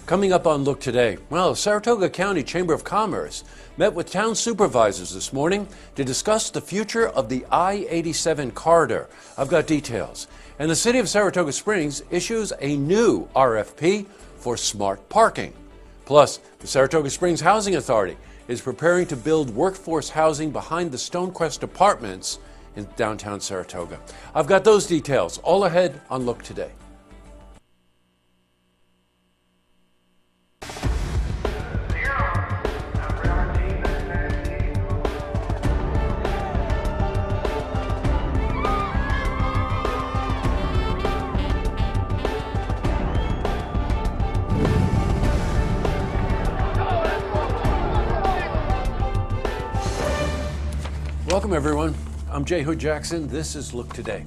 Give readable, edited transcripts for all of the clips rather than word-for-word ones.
Coming up on Look Today, well, Saratoga County Chamber of Commerce met with Town Supervisors this morning to discuss the future of the I-87 corridor. I've got details. And the City of Saratoga Springs issues a new RFP for smart parking. Plus, the Saratoga Springs Housing Authority is preparing to build workforce housing behind the Stonequist Apartments in downtown Saratoga. I've got those details all ahead on Look Today. Welcome, everyone. I'm Jay Hood Jackson. This is Look Today.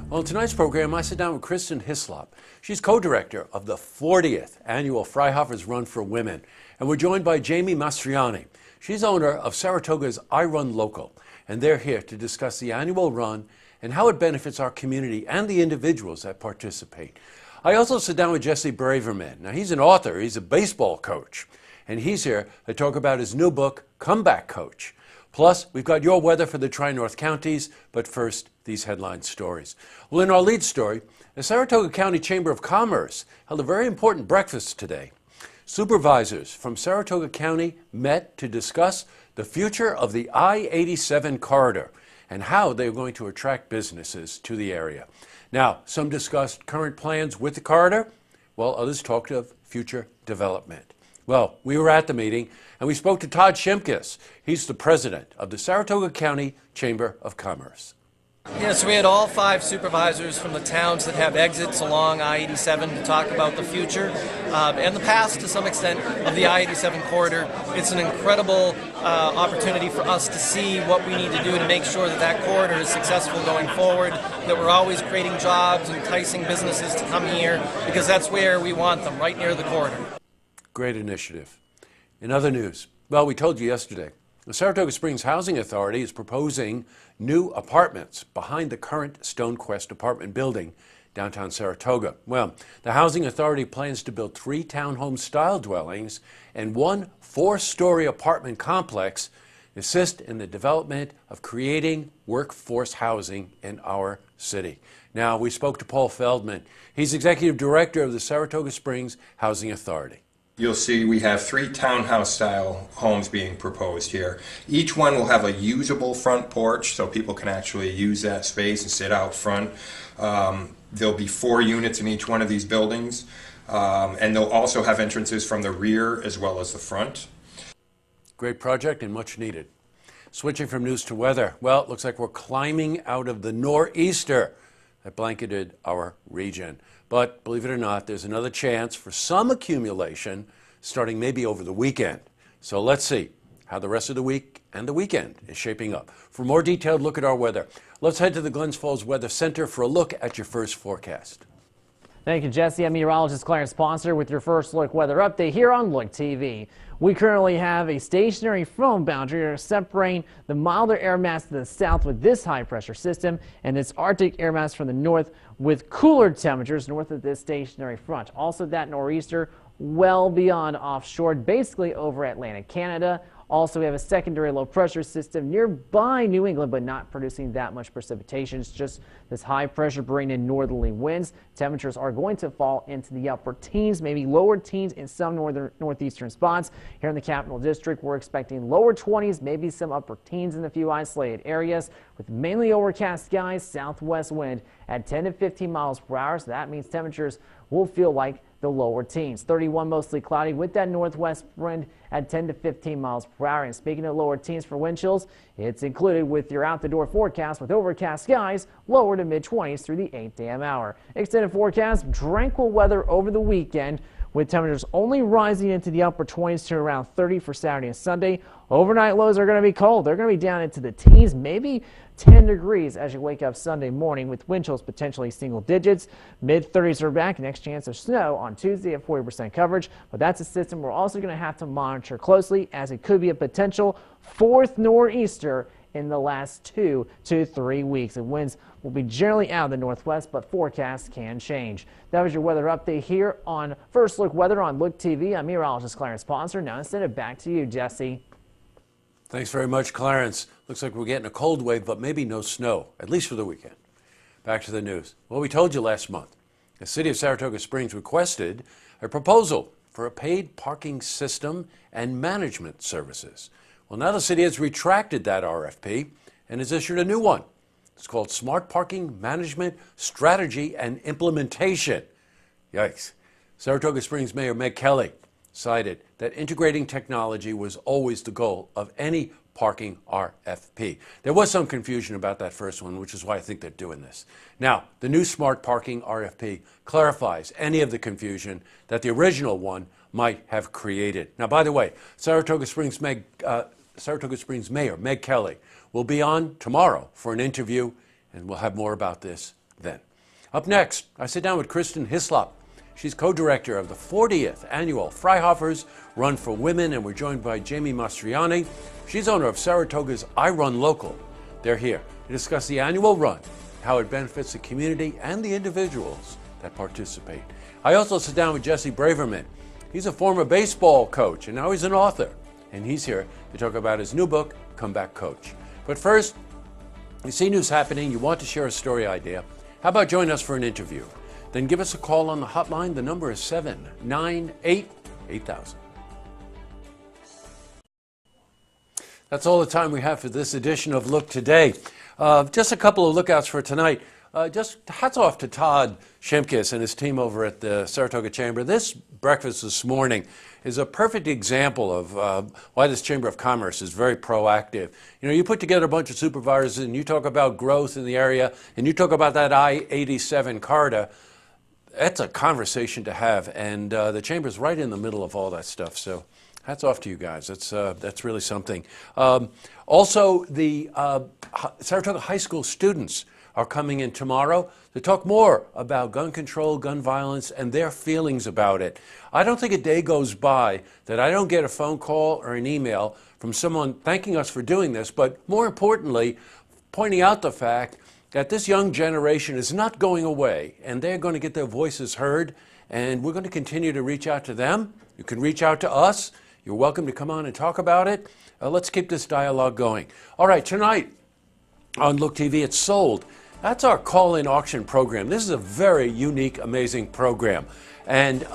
Well, in tonight's program, I sit down with Kristen Hislop. She's co-director of the 40th annual Freihofer's Run for Women. And we're joined by Jamie Mastriani. She's owner of Saratoga's I Run Local. And they're here to discuss the annual run and how it benefits our community and the individuals that participate. I also sit down with Jesse Braverman. Now, he's an author. He's a baseball coach. And he's here to talk about his new book, Comeback Coach. Plus, we've got your weather for the Tri-North counties, but first, these headline stories. Well, in our lead story, the Saratoga County Chamber of Commerce held a very important breakfast today. Supervisors from Saratoga County met to discuss the future of the I-87 corridor and how they're going to attract businesses to the area. Now, some discussed current plans with the corridor, while others talked of future development. Well, we were at the meeting, and we spoke to Todd Shimkus. He's the president of the Saratoga County Chamber of Commerce. Yes, we had all 5 supervisors from the towns that have exits along I-87 to talk about the future and the past, to some extent, of the I-87 corridor. It's an incredible opportunity for us to see what we need to do to make sure that that corridor is successful going forward, that we're always creating jobs, enticing businesses to come here, because that's where we want them, right near the corridor. Great initiative. In other news, well, we told you yesterday, the Saratoga Springs Housing Authority is proposing new apartments behind the current Stonequist apartment building downtown Saratoga. Well, the Housing Authority plans to build 3 townhome-style dwellings and 1 4-story apartment complex to assist in the development of creating workforce housing in our city. Now, we spoke to Paul Feldman. He's executive director of the Saratoga Springs Housing Authority. You'll see we have 3 townhouse-style homes being proposed here. Each one will have a usable front porch, so people can actually use that space and sit out front. There'll be 4 units in each one of these buildings, and they'll also have entrances from the rear as well as the front. Great project and much needed. Switching from news to weather, well, it looks like we're climbing out of the nor'easter that blanketed our region. But believe it or not, there's another chance for some accumulation starting maybe over the weekend. So let's see how the rest of the week and the weekend is shaping up. For a more detailed look at our weather, let's head to the Glens Falls Weather Center for a look at your first forecast. Thank you, Jesse. I'm meteorologist Clarence Sponsor with your first look weather update here on Look TV. We currently have a stationary front boundary separating the milder air mass to the south with this high pressure system and this Arctic air mass from the north with cooler temperatures north of this stationary front. Also, that nor'easter well beyond offshore, basically over Atlantic Canada. Also, we have a secondary low pressure system nearby New England, but not producing that much precipitation. It's just this high pressure bringing in northerly winds. Temperatures are going to fall into the upper teens, maybe lower teens in some northeastern spots. Here in the Capital District, we're expecting lower 20s, maybe some upper teens in a few isolated areas with mainly overcast skies, southwest wind at 10 to 15 miles per hour. So that means temperatures will feel like the lower teens. 31 mostly cloudy with that northwest wind at 10 to 15 miles per hour. And speaking of lower teens for wind chills, it's included with your out-the-door forecast with overcast skies, lower to mid-20s through the 8 a.m. hour. Extended forecast, tranquil weather over the weekend with temperatures only rising into the upper 20s to around 30 for Saturday and Sunday. Overnight lows are going to be cold. They're going to be down into the teens, maybe 10 degrees as you wake up Sunday morning with wind chills potentially single digits. Mid-30s are back. Next chance of snow on Tuesday at 40% coverage. But that's a system we're also going to have to monitor closely as it could be a potential 4th nor'easter in the last 2 to 3 weeks. And winds will be generally out of the northwest, but forecasts can change. That was your weather update here on First Look Weather on Look TV. I'm meteorologist Clarence Ponser. Now instead of back to you, Jesse. Thanks very much, Clarence. Looks like we're getting a cold wave, but maybe no snow, at least for the weekend. Back to the news. Well, we told you last month, the City of Saratoga Springs requested a proposal for a paid parking system and management services. Well, now the city has retracted that RFP and has issued a new one. It's called Smart Parking Management Strategy and Implementation. Yikes. Saratoga Springs Mayor Meg Kelly cited that integrating technology was always the goal of any parking RFP. There was some confusion about that first one, which is why I think they're doing this. Now, the new Smart Parking RFP clarifies any of the confusion that the original one might have created. Now, by the way, Saratoga Springs Mayor Meg Kelly will be on tomorrow for an interview, and we'll have more about this then. Up next, I sit down with Kristen Hislop. She's co-director of the 40th annual Freihofers Run for Women, and we're joined by Jamie Mastriani. She's owner of Saratoga's I Run Local. They're here to discuss the annual run, how it benefits the community and the individuals that participate. I also sit down with Jesse Braverman. He's a former baseball coach, and now he's an author. And he's here to talk about his new book, Comeback Coach. But first, you see news happening, you want to share a story idea. How about join us for an interview? Then give us a call on the hotline. The number is 798-8000. That's all the time we have for this edition of Look Today. Just a couple of lookouts for tonight. Just hats off to Todd Shimkus and his team over at the Saratoga Chamber. This breakfast this morning is a perfect example of why this Chamber of Commerce is very proactive. You know, you put together a bunch of supervisors and you talk about growth in the area and you talk about that I-87 corridor. That's a conversation to have, and the Chamber's right in the middle of all that stuff. So hats off to you guys. That's really something. Also, the Saratoga High School students are coming in tomorrow to talk more about gun control, gun violence, and their feelings about it. I don't think a day goes by that I don't get a phone call or an email from someone thanking us for doing this, but more importantly, pointing out the fact that this young generation is not going away, and they're going to get their voices heard, and we're going to continue to reach out to them. You can reach out to us. You're welcome to come on and talk about it. Let's keep this dialogue going. All right, tonight on Look TV, it's Sold. That's our call-in auction program. This is a very unique, amazing program. And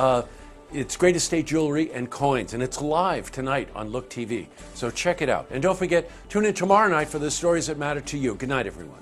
it's great estate jewelry and coins, and it's live tonight on Look TV. So check it out. And don't forget, tune in tomorrow night for the stories that matter to you. Good night, everyone.